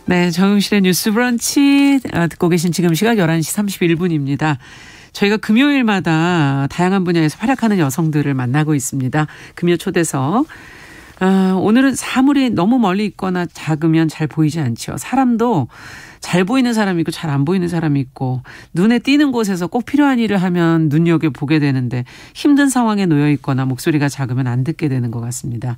네, 정용실의 뉴스 브런치 듣고 계신 지금 시각 11시 31분입니다. 저희가 금요일마다 다양한 분야에서 활약하는 여성들을 만나고 있습니다. 금요 초대석. 오늘은 사물이 너무 멀리 있거나 작으면 잘 보이지 않죠. 사람도 잘 보이는 사람이 있고 잘 안 보이는 사람이 있고 눈에 띄는 곳에서 꼭 필요한 일을 하면 눈여겨보게 되는데 힘든 상황에 놓여 있거나 목소리가 작으면 안 듣게 되는 것 같습니다.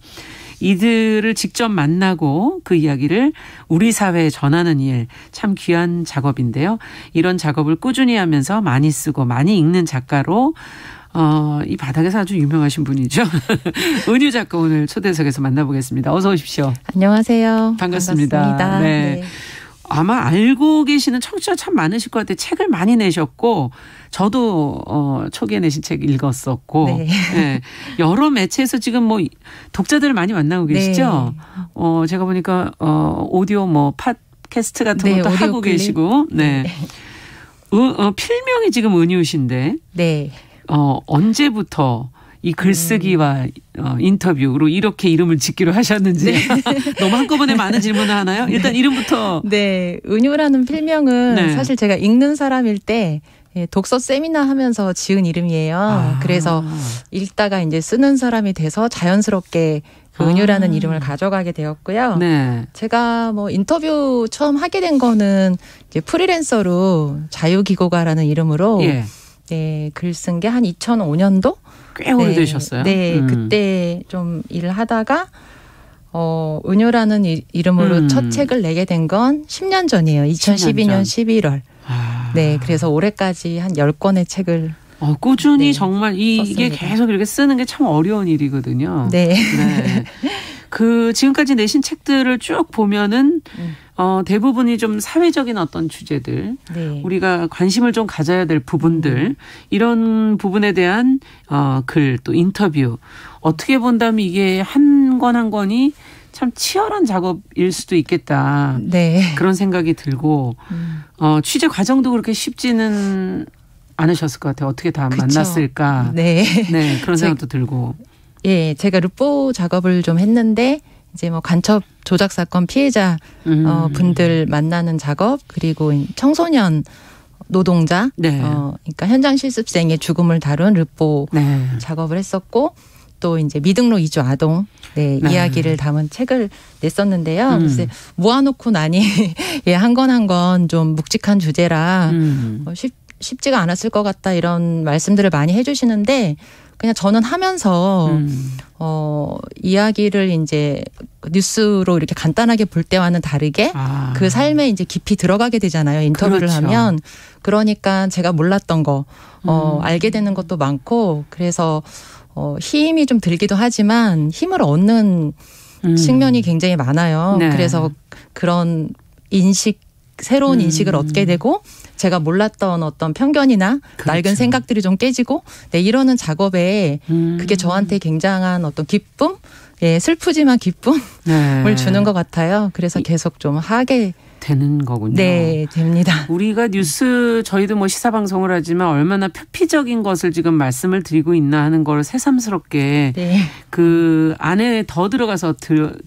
이들을 직접 만나고 그 이야기를 우리 사회에 전하는 일 참 귀한 작업인데요. 이런 작업을 꾸준히 하면서 많이 쓰고 많이 읽는 작가로 이 바닥에서 아주 유명하신 분이죠. 은유 작가 오늘 초대석에서 만나보겠습니다. 어서 오십시오. 안녕하세요. 반갑습니다. 네. 아마 알고 계시는 청취자 참 많으실 것 같아요. 책을 많이 내셨고 저도 초기에 내신 책 읽었었고 네. 네. 여러 매체에서 지금 뭐 독자들을 많이 만나고 계시죠. 네. 제가 보니까 오디오 뭐 팟캐스트 같은 네, 것도 하고 클립. 계시고 네. 필명이 지금 은유신데 네. 언제부터 이 글쓰기와 인터뷰로 이렇게 이름을 짓기로 하셨는지 너무 한꺼번에 많은 질문을 하나요? 일단 이름부터. 네. 은유라는 필명은 네. 사실 제가 읽는 사람일 때 독서 세미나 하면서 지은 이름이에요. 그래서 읽다가 이제 쓰는 사람이 돼서 자연스럽게 그 은유라는 이름을 가져가게 되었고요. 네. 제가 뭐 인터뷰 처음 하게 된 거는 이제 프리랜서로 자유기고가라는 이름으로 예. 네, 글 쓴 게 한 2005년도? 꽤 오래되셨어요. 네, 그때 좀 일을 하다가 은유라는 이름으로 첫 책을 내게 된 건 10년 전이에요. 2012년 11월. 네, 그래서 올해까지 한 10권의 책을 꾸준히 네, 정말 이게 썼습니다. 계속 이렇게 쓰는 게 참 어려운 일이거든요. 네. 네. 그 지금까지 내신 책들을 쭉 보면은 대부분이 좀 사회적인 어떤 주제들, 네. 우리가 관심을 좀 가져야 될 부분들, 이런 부분에 대한 글 또 인터뷰, 어떻게 본다면 이게 한 권 한 권이 참 치열한 작업일 수도 있겠다. 네. 그런 생각이 들고 취재 과정도 그렇게 쉽지는 않으셨을 것 같아요. 어떻게 다 그쵸. 만났을까. 네. 네, 그런 생각도 들고. 예, 제가 르포 작업을 좀 했는데 이제 뭐 간첩 조작 사건 피해자 분들 만나는 작업, 그리고 청소년 노동자, 네. 그러니까 현장 실습생의 죽음을 다룬 르포 네. 작업을 했었고, 또 이제 미등록 이주 아동 네. 이야기를 담은 책을 냈었는데요. 그래서 모아놓고 나니 예, 한 권 한 권 좀 묵직한 주제라 쉽지가 않았을 것 같다 이런 말씀들을 많이 해주시는데, 그냥 저는 하면서 이야기를 이제 뉴스로 이렇게 간단하게 볼 때와는 다르게 그 삶에 이제 깊이 들어가게 되잖아요. 인터뷰를 그렇죠. 하면. 그러니까 제가 몰랐던 거 알게 되는 것도 많고, 그래서 힘이 좀 들기도 하지만 힘을 얻는 측면이 굉장히 많아요. 네. 그래서 그런 새로운 인식을 얻게 되고, 제가 몰랐던 어떤 편견이나 그렇죠. 낡은 생각들이 좀 깨지고, 네, 이러는 작업에 그게 저한테 굉장한 어떤 기쁨, 예, 슬프지만 기쁨을 네. 주는 것 같아요. 그래서 계속 좀 하게 되는 거군요. 네, 됩니다. 우리가 뉴스, 저희도 뭐 시사방송을 하지만 얼마나 표피적인 것을 지금 말씀을 드리고 있나 하는 걸 새삼스럽게 네. 그 안에 더 들어가서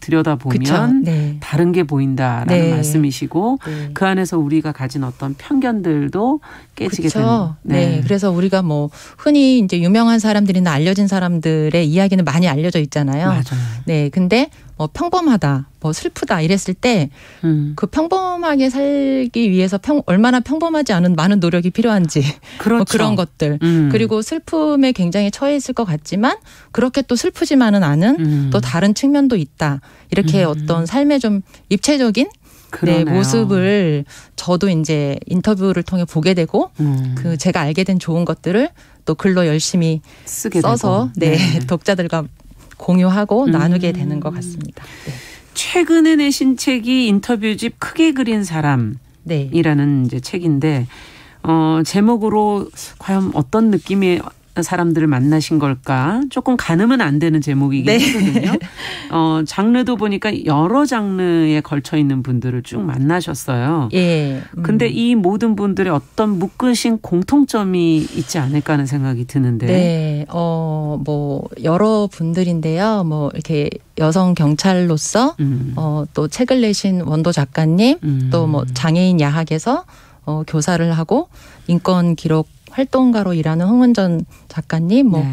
들여다보면 그쵸. 네. 다른 게 보인다라는 네. 말씀이시고 네. 그 안에서 우리가 가진 어떤 편견들도 깨지게 되는. 그렇죠. 네. 그래서 우리가 뭐 흔히 이제 유명한 사람들이나 알려진 사람들의 이야기는 많이 알려져 있잖아요. 맞아요. 네. 근데 뭐 평범하다, 뭐 슬프다 이랬을 때 그 평범하게 살기 위해서 얼마나 평범하지 않은 많은 노력이 필요한지 그렇죠. 뭐 그런 것들. 그리고 슬픔에 굉장히 처해 있을 것 같지만 그렇게 또 슬프지만은 않은 또 다른 측면도 있다. 이렇게 어떤 삶의 좀 입체적인 네, 모습을 저도 이제 인터뷰를 통해 보게 되고 그 제가 알게 된 좋은 것들을 또 글로 열심히 써서 네, 독자들과 공유하고 나누게 되는 것 같습니다. 네. 최근에 내신 책이 인터뷰집 크게 그린 사람이라는 네. 이제 책인데 제목으로 과연 어떤 느낌이 사람들을 만나신 걸까? 조금 가늠은 안 되는 제목이긴 네. 하거든요. 장르도 보니까 여러 장르에 걸쳐 있는 분들을 쭉 만나셨어요. 예. 근데 이 모든 분들의 어떤 묶으신 공통점이 있지 않을까 하는 생각이 드는데. 네. 뭐 여러 분들인데요. 뭐 이렇게 여성 경찰로서 또 책을 내신 원도 작가님, 또 뭐 장애인 야학에서 교사를 하고 인권 기록 활동가로 일하는 홍은전 작가님, 뭐 네.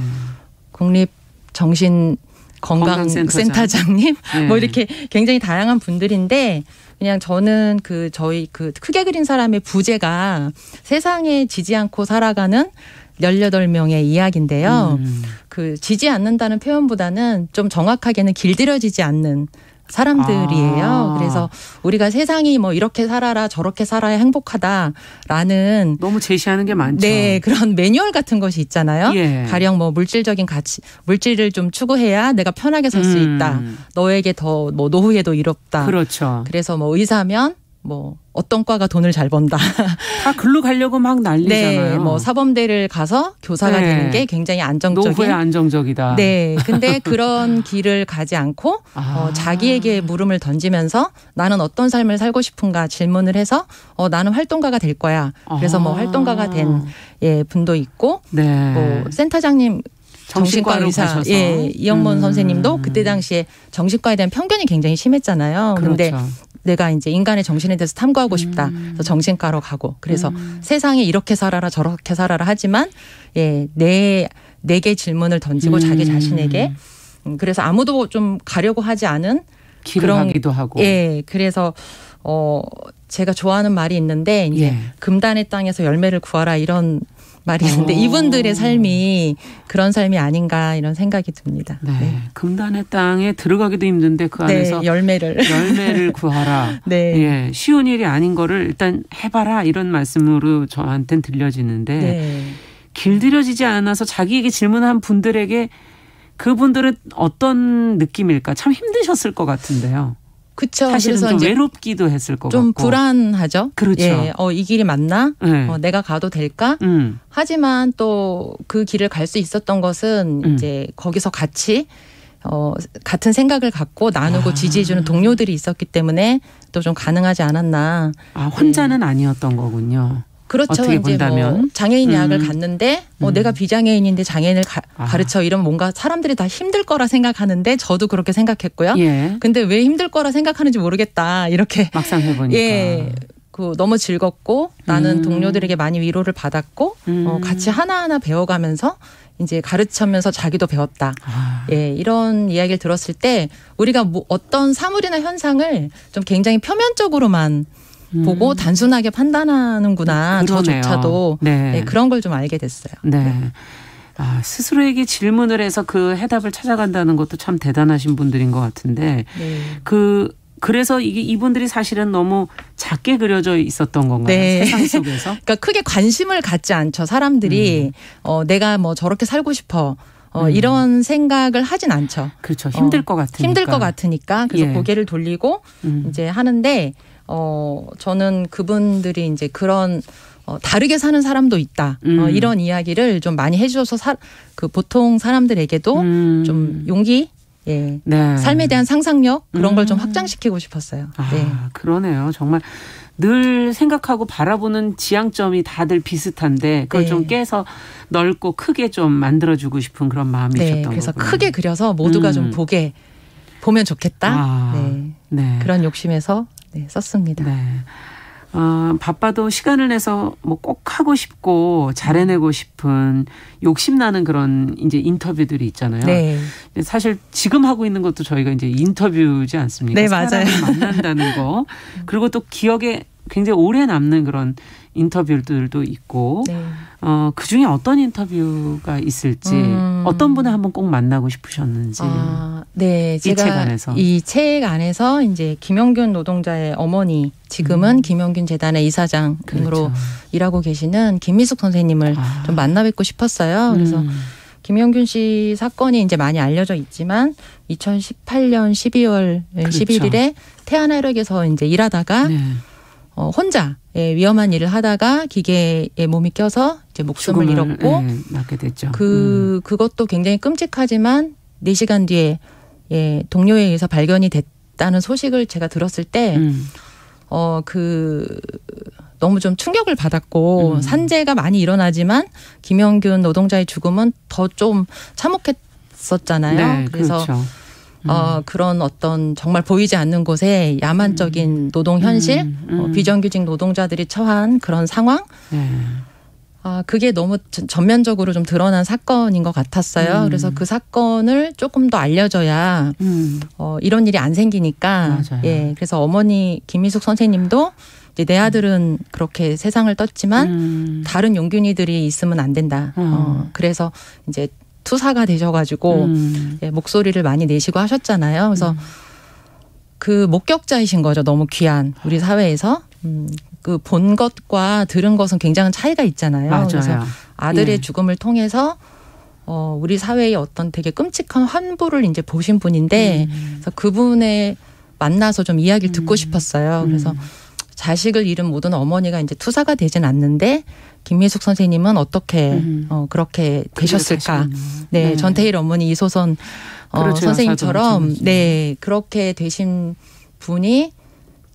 국립건강센터장님, 네. 뭐 이렇게 굉장히 다양한 분들인데 그냥 저는 저희 크게 그린 사람의 부제가 세상에 지지 않고 살아가는 18명의 이야기인데요. 지지 않는다는 표현보다는 좀 정확하게는 길들여지지 않는 사람들이에요. 그래서 우리가 세상이 뭐 이렇게 살아라 저렇게 살아야 행복하다라는 너무 제시하는 게 많죠. 네, 그런 매뉴얼 같은 것이 있잖아요. 예. 가령 뭐 물질적인 가치, 물질을 좀 추구해야 내가 편하게 살 수 있다. 너에게 더 뭐 노후에도 이롭다. 그렇죠. 그래서 뭐 의사면 뭐 어떤 과가 돈을 잘 번다. 다 글로 가려고 막 난리잖아요. 네, 뭐 사범대를 가서 교사가 네. 되는 게 굉장히 안정적인. 노후에 안정적이다. 네, 근데 그런 길을 가지 않고 자기에게 물음을 던지면서 나는 어떤 삶을 살고 싶은가 질문을 해서 나는 활동가가 될 거야. 그래서 뭐 활동가가 된 분도 있고, 네. 뭐 센터장님. 정신과 의사, 가셔서. 이영문 선생님도 그때 당시에 정신과에 대한 편견이 굉장히 심했잖아요. 그런데 그렇죠. 내가 이제 인간의 정신에 대해서 탐구하고 싶다. 그래서 정신과로 가고. 그래서 세상에 이렇게 살아라 저렇게 살아라 하지만 내게 질문을 던지고 자기 자신에게 그래서 아무도 좀 가려고 하지 않은 길을 가기도 하고. 예. 그래서 제가 좋아하는 말이 있는데 이제 금단의 땅에서 열매를 구하라 이런 말이 있는데 이분들의 삶이 그런 삶이 아닌가 이런 생각이 듭니다. 네. 네. 금단의 땅에 들어가기도 힘든데 그 안에서 열매를 구하라. 네. 예, 쉬운 일이 아닌 거를 일단 해봐라 이런 말씀으로 저한테는 들려지는데 네. 길들여지지 않아서 자기에게 질문한 분들에게 그분들은 어떤 느낌일까? 참 힘드셨을 것 같은데요. 그렇죠. 사실은 그래서 좀 외롭기도 했을 것 좀 같고. 불안하죠. 그렇죠. 예. 이 길이 맞나? 네. 내가 가도 될까? 하지만 또 그 길을 갈 수 있었던 것은 이제 거기서 같이 같은 생각을 갖고 나누고 지지해주는 동료들이 있었기 때문에 또 좀 가능하지 않았나. 혼자는 아니었던 거군요. 그렇죠. 어떻게 이제 본다면. 뭐 장애인 야학을 갔는데 내가 비장애인인데 장애인을 가르쳐 이러면 뭔가 사람들이 다 힘들 거라 생각하는데 저도 그렇게 생각했고요. 예. 근데 왜 힘들 거라 생각하는지 모르겠다. 이렇게 막상 해보니까. 예. 너무 즐겁고 나는 동료들에게 많이 위로를 받았고 같이 하나하나 배워가면서 이제 가르치면서 자기도 배웠다. 예, 이런 이야기를 들었을 때 우리가 뭐 어떤 사물이나 현상을 좀 굉장히 표면적으로만 보고 단순하게 판단하는구나. 저조차도 네, 그런 걸 좀 알게 됐어요. 네. 스스로에게 질문을 해서 그 해답을 찾아간다는 것도 참 대단하신 분들인 것 같은데 네. 그래서 이분들이 사실은 너무 작게 그려져 있었던 건가요? 네. 세상 속에서? 그러니까 크게 관심을 갖지 않죠. 사람들이 내가 뭐 저렇게 살고 싶어. 이런 생각을 하진 않죠. 그렇죠. 힘들 것 같으니까. 힘들 것 같으니까. 그래서 고개를 돌리고 이제 하는데 저는 그분들이 이제 그런 다르게 사는 사람도 있다. 이런 이야기를 좀 많이 해주셔서 보통 사람들에게도 좀 용기, 네. 삶에 대한 상상력 그런 걸 좀 확장시키고 싶었어요. 네. 그러네요. 정말 늘 생각하고 바라보는 지향점이 다들 비슷한데 그걸 좀 깨서 넓고 크게 좀 만들어주고 싶은 그런 마음이셨던 거군요. 그래서 크게 그려서 모두가 좀 보면 좋겠다. 네. 그런 욕심에서 썼습니다. 네. 바빠도 시간을 내서 뭐 꼭 하고 싶고 잘해내고 싶은 욕심나는 그런 이제 인터뷰들이 있잖아요. 네. 사실 지금 하고 있는 것도 저희가 이제 인터뷰지 않습니까? 네, 맞아요. 사람을 만난다는 거. 그리고 또 기억에 굉장히 오래 남는 그런 인터뷰들도 있고 그중에 어떤 인터뷰가 있을지 어떤 분을 한번 꼭 만나고 싶으셨는지. 네, 이 책 안에서. 이 책 안에서 이제 김영균 노동자의 어머니 지금은 김영균 재단의 이사장으로 일하고 계시는 김미숙 선생님을 좀 만나 뵙고 싶었어요. 그래서 김영균 씨 사건이 이제 많이 알려져 있지만 2018년 12월 11일에 태안화력에서 이제 일하다가 혼자 위험한 일을 하다가 기계에 몸이 껴서 이제 목숨을 잃었고 맞게 됐죠. 그것도 굉장히 끔찍하지만 4시간 뒤에 동료에 의해서 발견이 됐다는 소식을 제가 들었을 때 너무 좀 충격을 받았고 산재가 많이 일어나지만 김영균 노동자의 죽음은 더 좀 참혹했었잖아요. 네, 그래서 그렇죠. 그런 어떤 정말 보이지 않는 곳에 야만적인 노동 현실, 비정규직 노동자들이 처한 그런 상황, 그게 너무 전면적으로 좀 드러난 사건인 것 같았어요. 그래서 그 사건을 조금 더 알려줘야 이런 일이 안 생기니까. 맞아요. 그래서 어머니 김희숙 선생님도 이제 내 아들은 그렇게 세상을 떴지만 다른 용균이들이 있으면 안 된다. 그래서 이제 투사가 되셔가지고 목소리를 많이 내시고 하셨잖아요. 그래서 그 목격자이신 거죠. 너무 귀한 우리 사회에서. 그 본 것과 들은 것은 굉장한 차이가 있잖아요. 맞아요. 그래서 아들의 죽음을 통해서 우리 사회의 어떤 되게 끔찍한 환부를 이제 보신 분인데 그래서 그분의 만나서 좀 이야기를 듣고 싶었어요. 그래서 자식을 잃은 모든 어머니가 이제 투사가 되진 않는데 김미숙 선생님은 어떻게 그렇게 되셨을까? 네, 전태일 어머니 이소선 그렇죠. 선생님처럼 그렇게 되신 분이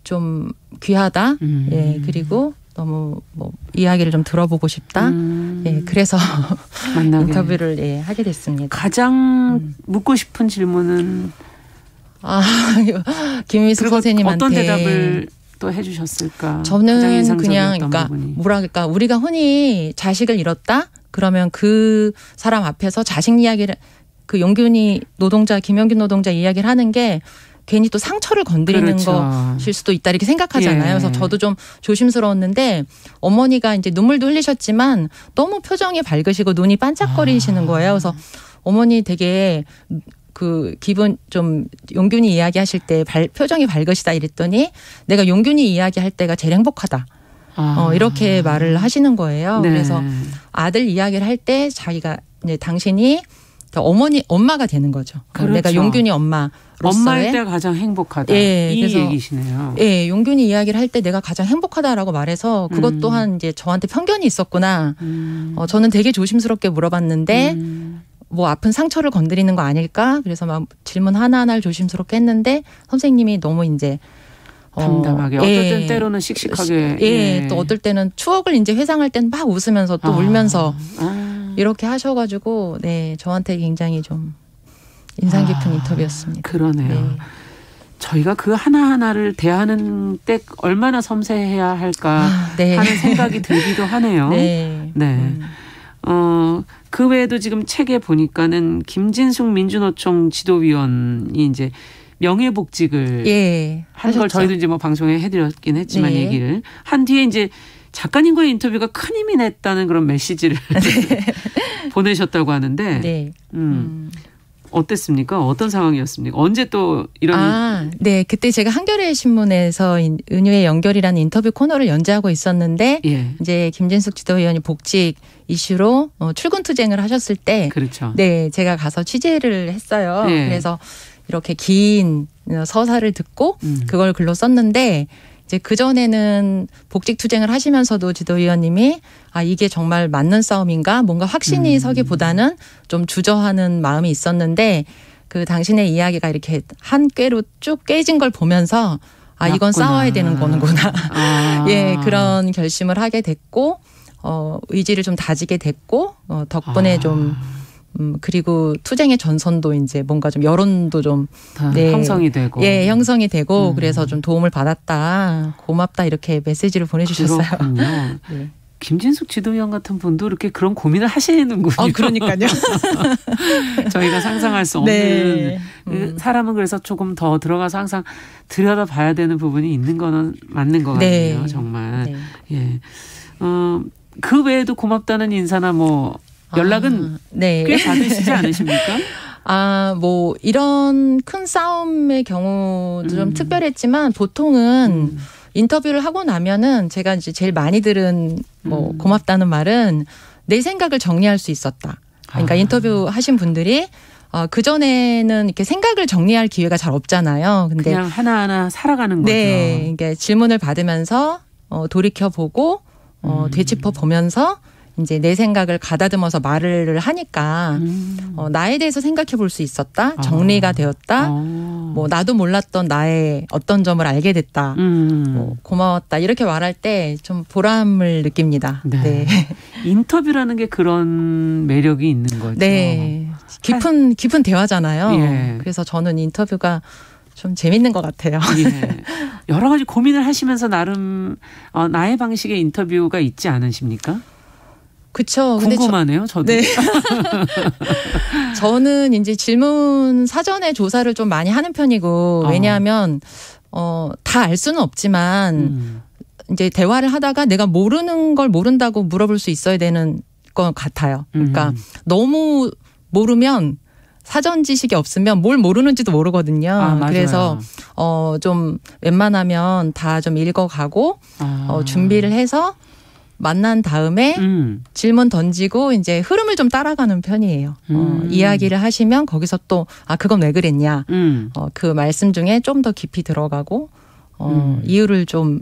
좀 귀하다. 그리고 너무 이야기를 좀 들어보고 싶다. 그래서 인터뷰를 하게 됐습니다. 가장 묻고 싶은 질문은 김미숙 선생님한테 어떤 대답을 또 해주셨을까? 저는 그냥 그러니까 우리가 흔히 자식을 잃었다. 그러면 그 사람 앞에서 자식 이야기를 그 용균이 노동자 김영균 노동자 이야기를 하는 게 괜히 또 상처를 건드리는 것일 수도 있다 이렇게 생각하잖아요. 그래서 저도 좀 조심스러웠는데 어머니가 이제 눈물도 흘리셨지만 너무 표정이 밝으시고 눈이 반짝거리시는 거예요. 그래서 어머니 되게 그 기분 좀 용균이 이야기하실 때 표정이 밝으시다 이랬더니 내가 용균이 이야기할 때가 제일 행복하다. 이렇게 말을 하시는 거예요. 네. 그래서 아들 이야기를 할 때 자기가 이제 당신이 엄마가 되는 거죠. 그렇죠. 내가 용균이 엄마로서의 엄마일 때가 가장 행복하다. 이 그래서, 얘기시네요. 용균이 이야기를 할 때 내가 가장 행복하다라고 말해서 그것 또한 이제 저한테 편견이 있었구나. 저는 되게 조심스럽게 물어봤는데 아픈 상처를 건드리는 거 아닐까? 그래서 막 질문 하나하나를 조심스럽게 했는데 선생님이 너무 이제 담담하게 어떨 땐 때로는 씩씩하게 또 어떨 때는 추억을 이제 회상할 땐 막 웃으면서 또 울면서 이렇게 하셔가지고 저한테 굉장히 좀 인상 깊은 인터뷰였습니다. 그러네요. 저희가 그 하나하나를 대하는 때 얼마나 섬세해야 할까 하는 생각이 들기도 하네요. 그 외에도 지금 책에 보니까는 김진숙 민주노총 지도위원이 이제 명예복직을 한 걸 저희도 이제 방송에 해드렸긴 했지만 얘기를 한 뒤에 이제 작가님과의 인터뷰가 큰 힘이 냈다는 그런 메시지를 보내셨다고 하는데 어땠습니까? 어떤 상황이었습니까? 언제 또 이런 그때 제가 한겨레 신문에서 은유의 연결이라는 인터뷰 코너를 연재하고 있었는데 이제 김진숙 지도위원이 복직 이슈로 출근 투쟁을 하셨을 때 제가 가서 취재를 했어요. 그래서 이렇게 긴 서사를 듣고 그걸 글로 썼는데 이제 그전에는 복직 투쟁을 하시면서도 지도위원님이 이게 정말 맞는 싸움인가 뭔가 확신이 서기보다는 좀 주저하는 마음이 있었는데 그 당신의 이야기가 이렇게 한 꾀로 쭉 깨진 걸 보면서 이건 싸워야 되는 거는구나. 그런 결심을 하게 됐고 의지를 좀 다지게 됐고 덕분에 좀 그리고 투쟁의 전선도 이제 뭔가 좀 여론도 좀 형성이 되고 형성이 되고 그래서 좀 도움을 받았다 고맙다 이렇게 메시지를 보내주셨어요. 그렇군요. 김진숙 지도위원 같은 분도 이렇게 그런 고민을 하시는군요. 그러니까요. 저희가 상상할 수 없는 사람은 그래서 조금 더 들어가서 항상 들여다봐야 되는 부분이 있는 거는 맞는 것 같네요. 정말. 그 외에도 고맙다는 인사나 연락은 꽤 받으시지 않으십니까? 이런 큰 싸움의 경우도 좀 특별했지만 보통은 인터뷰를 하고 나면은 제가 이제 제일 많이 들은 고맙다는 말은 내 생각을 정리할 수 있었다. 그러니까 인터뷰 하신 분들이 그전에는 이렇게 생각을 정리할 기회가 잘 없잖아요. 근데 그냥 하나하나 살아가는 거죠. 그러니까 질문을 받으면서 돌이켜보고 되짚어 보면서 이제 내 생각을 가다듬어서 말을 하니까 나에 대해서 생각해 볼 수 있었다. 정리가 되었다. 뭐 나도 몰랐던 나의 어떤 점을 알게 됐다. 뭐 고마웠다. 이렇게 말할 때 좀 보람을 느낍니다. 네. 네. 인터뷰라는 게 그런 매력이 있는 거죠. 네. 깊은 대화잖아요. 예. 그래서 저는 인터뷰가 좀 재밌는 것 같아요. 예. 여러 가지 고민을 하시면서 나름 나의 방식의 인터뷰가 있지 않으십니까? 그렇죠. 궁금하네요. 저도. 네. 저는 이제 질문 사전에 조사를 좀 많이 하는 편이고 왜냐하면 다 알 수는 없지만 이제 대화를 하다가 내가 모르는 걸 모른다고 물어볼 수 있어야 되는 것 같아요. 그러니까 너무 모르면 사전 지식이 없으면 뭘 모르는지도 모르거든요. 그래서 좀 웬만하면 다 좀 읽어가고 준비를 해서 만난 다음에 질문 던지고 이제 흐름을 좀 따라가는 편이에요. 이야기를 하시면 거기서 또 그건 왜 그랬냐. 그 말씀 중에 좀 더 깊이 들어가고 이유를 좀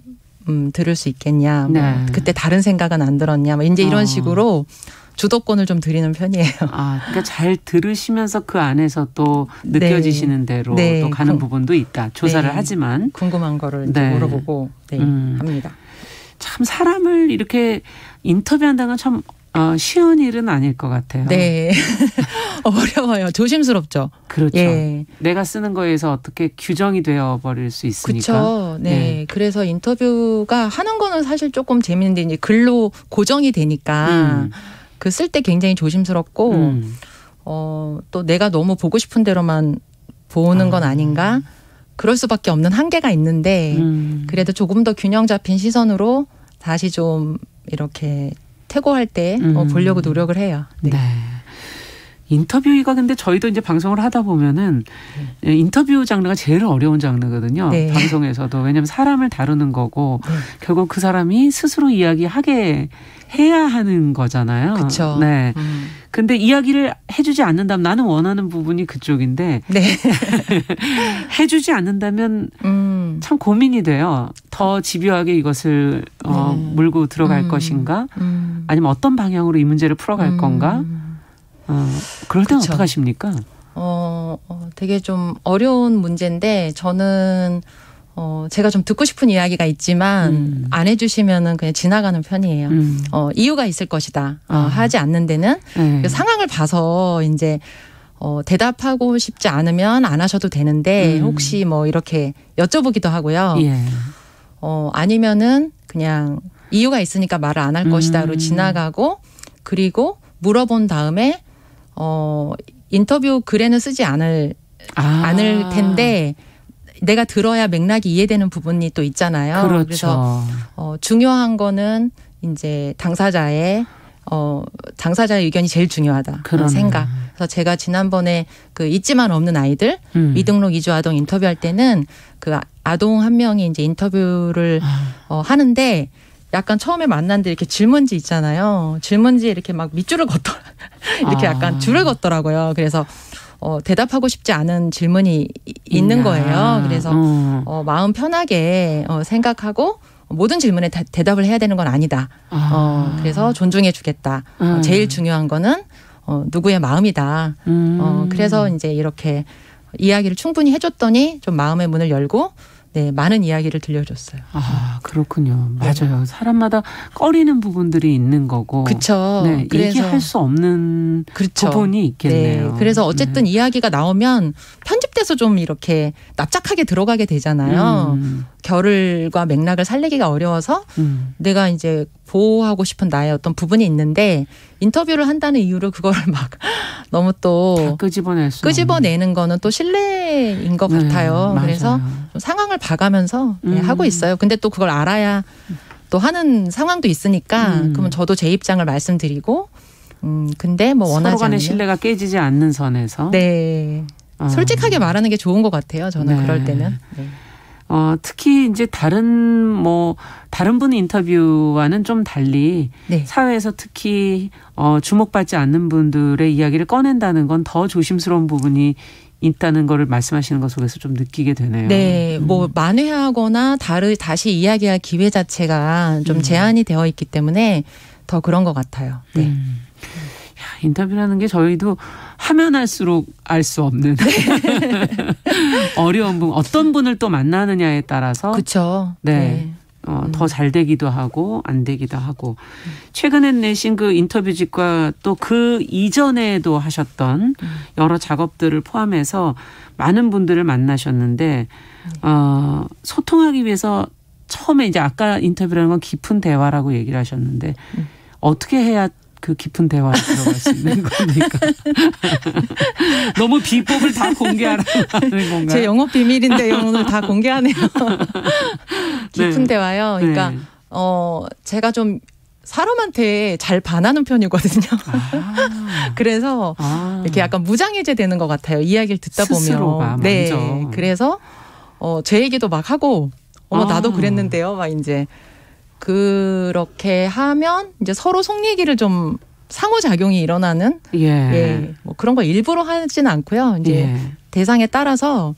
들을 수 있겠냐. 뭐 네. 그때 다른 생각은 안 들었냐. 뭐 이제 이런 식으로 주도권을 좀 드리는 편이에요. 그러니까 잘 들으시면서 그 안에서 또 느껴지시는 대로 또 가는 부분도 있다. 조사를 하지만. 궁금한 거를 이제 물어보고 합니다. 참 사람을 이렇게 인터뷰한다는 건 참 쉬운 일은 아닐 것 같아요. 네. 어려워요. 조심스럽죠. 그렇죠. 예. 내가 쓰는 거에서 어떻게 규정이 되어버릴 수 있으니까. 그렇죠. 네. 그래서 인터뷰가 하는 거는 사실 조금 재밌는데 이제 글로 고정이 되니까 그 쓸 때 굉장히 조심스럽고 또 내가 너무 보고 싶은 대로만 보는 건 아닌가. 그럴 수밖에 없는 한계가 있는데 그래도 조금 더 균형 잡힌 시선으로 다시 좀 이렇게 퇴고할 때 보려고 노력을 해요. 네. 네. 인터뷰가 근데 저희도 이제 방송을 하다 보면은 인터뷰 장르가 제일 어려운 장르거든요. 네. 방송에서도. 왜냐하면 사람을 다루는 거고 네. 결국 그 사람이 스스로 이야기하게 해야 하는 거잖아요. 그렇죠. 네. 근데 이야기를 해주지 않는다면 나는 원하는 부분이 그쪽인데 네. 해주지 않는다면 참 고민이 돼요. 더 집요하게 이것을 물고 들어갈 것인가 아니면 어떤 방향으로 이 문제를 풀어갈 건가. 그럴 때는 어떻게 하십니까? 되게 좀 어려운 문제인데 저는 제가 좀 듣고 싶은 이야기가 있지만 안 해주시면은 그냥 지나가는 편이에요. 이유가 있을 것이다. 하지 않는 데는 상황을 봐서 이제 대답하고 싶지 않으면 안 하셔도 되는데 혹시 뭐 이렇게 여쭤보기도 하고요. 예. 아니면은 그냥 이유가 있으니까 말을 안 할 것이다로 지나가고 그리고 물어본 다음에 인터뷰 글에는 쓰지 않을 텐데 내가 들어야 맥락이 이해되는 부분이 또 있잖아요. 그렇죠. 그래서 중요한 거는 이제 당사자의 의견이 제일 중요하다. 그런 생각. 그래서 제가 지난번에 그 있지만 없는 아이들 미등록 이주 아동 인터뷰할 때는 그 아동 한 명이 이제 인터뷰를 하는데 약간 처음에 만났는데 이렇게 질문지 있잖아요. 질문지에 이렇게 막 밑줄을 걷더라. 이렇게 약간 줄을 걷더라고요. 그래서 대답하고 싶지 않은 질문이 있는 거예요. 그래서 마음 편하게 생각하고 모든 질문에 대답을 해야 되는 건 아니다. 그래서 존중해 주겠다. 제일 중요한 거는 누구의 마음이다. 그래서 이제 이렇게 이야기를 충분히 해줬더니 좀 마음의 문을 열고 많은 이야기를 들려줬어요. 그렇군요. 맞아요. 사람마다 꺼리는 부분들이 있는 거고. 그렇죠. 네, 얘기할 수 없는 부분이 있겠네요. 네, 그래서 어쨌든 이야기가 나오면 편집돼서 좀 이렇게 납작하게 들어가게 되잖아요. 결과 맥락을 살리기가 어려워서 내가 이제 보호하고 싶은 나의 어떤 부분이 있는데 인터뷰를 한다는 이유로 그걸 막 너무 또 다 끄집어내는 거는 또 실례인 것 같아요. 맞아요. 그래서 좀 상황을 봐가면서 하고 있어요. 근데 또 그걸 알아야 또 하는 상황도 있으니까 그러면 저도 제 입장을 말씀드리고 근데 뭐 원하지 서로 간의 않으면 신뢰가 깨지지 않는 선에서 솔직하게 말하는 게 좋은 것 같아요. 저는 그럴 때는. 특히 이제 다른 분 인터뷰와는 좀 달리 사회에서 특히 주목받지 않는 분들의 이야기를 꺼낸다는 건 더 조심스러운 부분이 있다는 거를 말씀하시는 것 속에서 좀 느끼게 되네요. 네, 뭐 만회하거나 다시 이야기할 기회 자체가 좀 제한이 되어 있기 때문에 더 그런 것 같아요. 네. 야, 인터뷰라는 게 저희도 하면 할수록 알 수 없는 어려운 분, 어떤 분을 또 만나느냐에 따라서 그렇죠. 네. 더 잘 되기도 하고 안 되기도 하고 최근에 내신 그 인터뷰집과 또 그 이전에도 하셨던 여러 작업들을 포함해서 많은 분들을 만나셨는데 소통하기 위해서 처음에 이제 아까 인터뷰라는 건 깊은 대화라고 얘기를 하셨는데 어떻게 해야 그 깊은 대화에 들어갈 수 있는 겁니까? 너무 비법을 다 공개하라고 하는 건가요? 제 영업 비밀인데 오늘 다 공개하네요. 깊은 네. 대화요. 그러니까 네. 제가 좀 사람한테 잘 반하는 편이거든요. 그래서 이렇게 약간 무장해제 되는 것 같아요. 이야기를 듣다 스스로가 보면. 네. 먼저. 그래서 제 얘기도 막 하고 나도 그랬는데요. 막 이제 그렇게 하면 이제 서로 속 얘기를 좀 상호작용이 일어나는 뭐 그런 거 일부러 하지는 않고요. 이제 대상에 따라서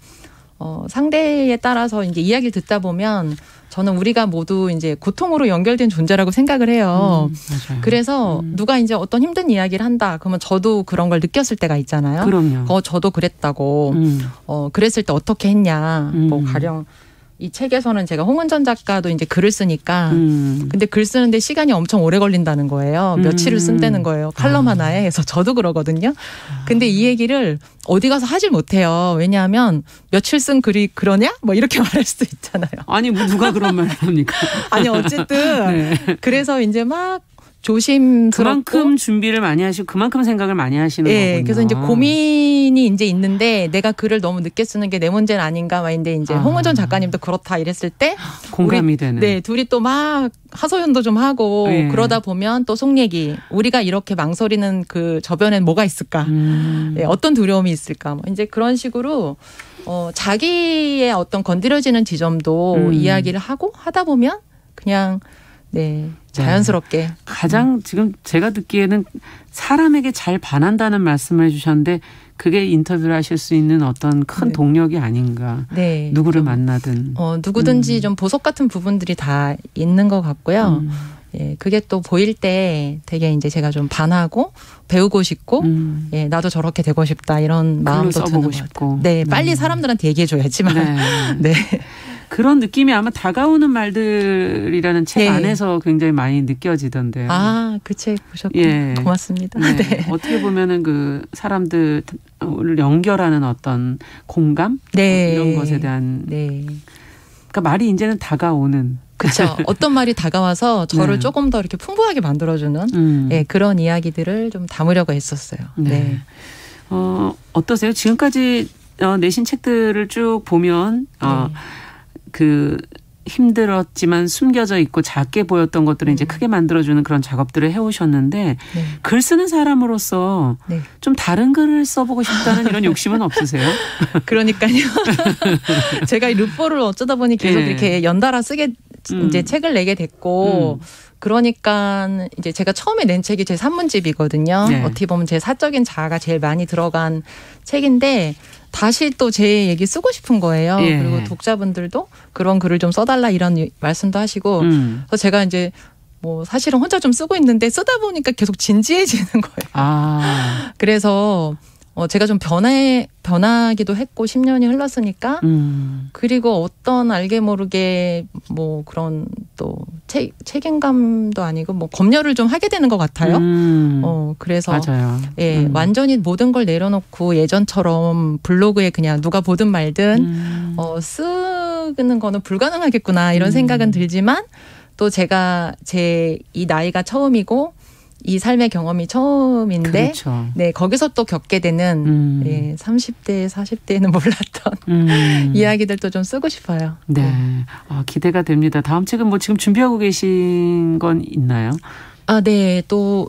상대에 따라서 이제 이야기를 듣다 보면 저는 우리가 모두 이제 고통으로 연결된 존재라고 생각을 해요. 맞아요. 그래서 누가 이제 어떤 힘든 이야기를 한다. 그러면 저도 그런 걸 느꼈을 때가 있잖아요. 그럼요. 저도 그랬다고. 그랬을 때 어떻게 했냐. 뭐 가령 이 책에서는 제가 홍은전 작가도 이제 글을 쓰니까 근데 글 쓰는데 시간이 엄청 오래 걸린다는 거예요. 며칠을 쓴다는 거예요. 칼럼 하나에. 그래서 저도 그러거든요. 근데 이 얘기를 어디 가서 하질 못해요. 왜냐하면 며칠 쓴 글이 그러냐? 뭐 이렇게 말할 수도 있잖아요. 아니 뭐 누가 그런 말을 합니까? 아니 어쨌든 네. 그래서 이제 막 조심스럽고 그만큼 준비를 많이 하시고 그만큼 생각을 많이 하시는 거군요. 그래서 이제 고민이 이제 있는데 내가 글을 너무 늦게 쓰는 게 내 문제는 아닌가 막인데 이제 홍은전 작가님도 그렇다 이랬을 때 공감이 되는. 네, 둘이 또 막 하소연도 좀 하고 그러다 보면 또 속 얘기 우리가 이렇게 망설이는 그 저변엔 뭐가 있을까? 어떤 두려움이 있을까? 뭐 이제 그런 식으로 자기의 어떤 건드려지는 지점도 이야기를 하고 하다 보면 그냥 자연스럽게. 가장 지금 제가 듣기에는 사람에게 잘 반한다는 말씀을 해주셨는데 그게 인터뷰를 하실 수 있는 어떤 큰 동력이 아닌가. 네. 누구를 만나든. 누구든지 좀 보석 같은 부분들이 다 있는 것 같고요. 그게 또 보일 때 되게 이제 제가 좀 반하고 배우고 싶고 나도 저렇게 되고 싶다 이런 마음도 드는 것 같아요. 네, 빨리 사람들한테 얘기해줘야지만. 네. 그런 느낌이 아마 다가오는 말들이라는 책 안에서 굉장히 많이 느껴지던데요. 그 책 보셨군요. 고맙습니다. 네. 어떻게 보면은 그 사람들을 연결하는 어떤 공감 이런 것에 대한 그러니까 말이 이제는 다가오는. 그렇죠. 어떤 말이 다가와서 저를 조금 더 이렇게 풍부하게 만들어주는 그런 이야기들을 좀 담으려고 했었어요. 네. 어떠세요? 지금까지 내신 책들을 쭉 보면 그 힘들었지만 숨겨져 있고 작게 보였던 것들을 이제 크게 만들어주는 그런 작업들을 해오셨는데 글 쓰는 사람으로서 좀 다른 글을 써보고 싶다는 이런 욕심은 없으세요? 그러니까요. 제가 이 르포를 어쩌다 보니 계속 이렇게 연달아 쓰게 이제 책을 내게 됐고 그러니까 이제 제가 처음에 낸 책이 제 산문집이거든요. 어떻게 보면 제 사적인 자아가 제일 많이 들어간 책인데 다시 또 제 얘기 쓰고 싶은 거예요. 그리고 독자분들도 그런 글을 좀 써달라 이런 말씀도 하시고 그래서 제가 이제 뭐 사실은 혼자 좀 쓰고 있는데 쓰다 보니까 계속 진지해지는 거예요. 그래서 제가 좀 변하기도 했고 10년이 흘렀으니까 그리고 어떤 알게 모르게 뭐 그런 또 책임감도 아니고 뭐 검열을 좀 하게 되는 것 같아요. 그래서 맞아요. 완전히 모든 걸 내려놓고 예전처럼 블로그에 그냥 누가 보든 말든 쓰는 거는 불가능하겠구나 이런 생각은 들지만 또 제가 제 이 나이가 처음이고 이 삶의 경험이 처음인데 거기서 또 겪게 되는 30대, 40대에는 몰랐던 이야기들도 좀 쓰고 싶어요. 기대가 됩니다. 다음 책은 뭐 지금 준비하고 계신 건 있나요? 네. 또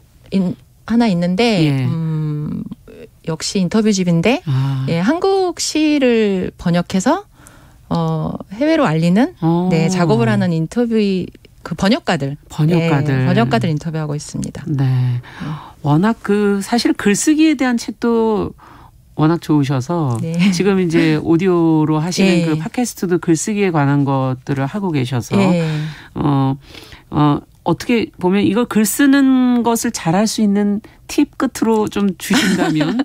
하나 있는데 역시 인터뷰집인데 한국 시를 번역해서 해외로 알리는 작업을 하는 인터뷰 그 번역가들 인터뷰하고 있습니다. 워낙 사실 글쓰기에 대한 책도 워낙 좋으셔서 지금 이제 오디오로 하시는 그 팟캐스트도 글쓰기에 관한 것들을 하고 계셔서 어떻게 보면 이걸 글 쓰는 것을 잘할 수 있는 팁 끝으로 좀 주신다면.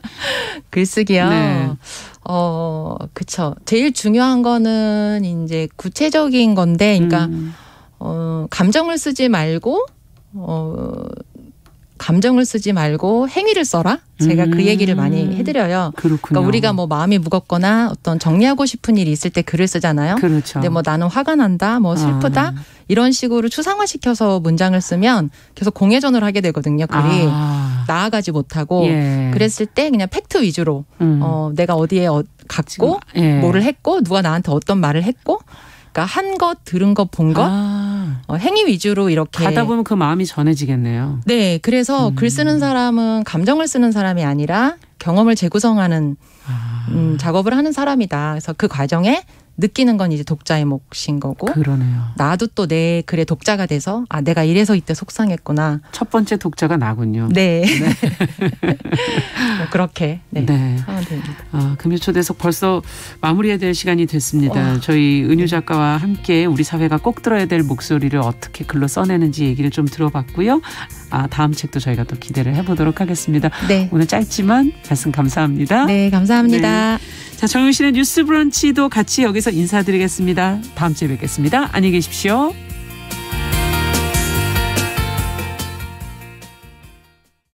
글쓰기요. 네. 그쵸. 제일 중요한 거는 이제 구체적인 건데, 그러니까 감정을 쓰지 말고 행위를 써라. 제가 그 얘기를 많이 해드려요. 그렇군요. 그러니까 우리가 뭐 마음이 무겁거나 어떤 정리하고 싶은 일이 있을 때 글을 쓰잖아요. 그렇죠. 근데 뭐 나는 화가 난다, 뭐 슬프다 이런 식으로 추상화시켜서 문장을 쓰면 계속 공회전을 하게 되거든요. 글이 나아가지 못하고 예. 그랬을 때 그냥 팩트 위주로 내가 어디에 갔고 예. 뭐를 했고 누가 나한테 어떤 말을 했고. 그러니까 한 것, 들은 것, 본 것, 행위 위주로 이렇게 가다 보면 그 마음이 전해지겠네요. 네, 그래서 글 쓰는 사람은 감정을 쓰는 사람이 아니라 경험을 재구성하는 작업을 하는 사람이다. 그래서 그 과정에 느끼는 건 이제 독자의 몫인 거고. 그러네요. 나도 또 내 글의 독자가 돼서 내가 이래서 이때 속상했구나. 첫 번째 독자가 나군요. 네. 뭐 그렇게 하면 됩니다. 금요초대석 벌써 마무리해야 될 시간이 됐습니다. 저희 은유 작가와 함께 우리 사회가 꼭 들어야 될 목소리를 어떻게 글로 써내는지 얘기를 좀 들어봤고요. 다음 책도 저희가 또 기대를 해보도록 하겠습니다. 네. 오늘 짧지만 말씀 감사합니다. 네, 감사합니다. 네. 자, 정용실의 뉴스 브런치도 같이 여기서 인사드리겠습니다. 다음 주에 뵙겠습니다. 안녕히 계십시오.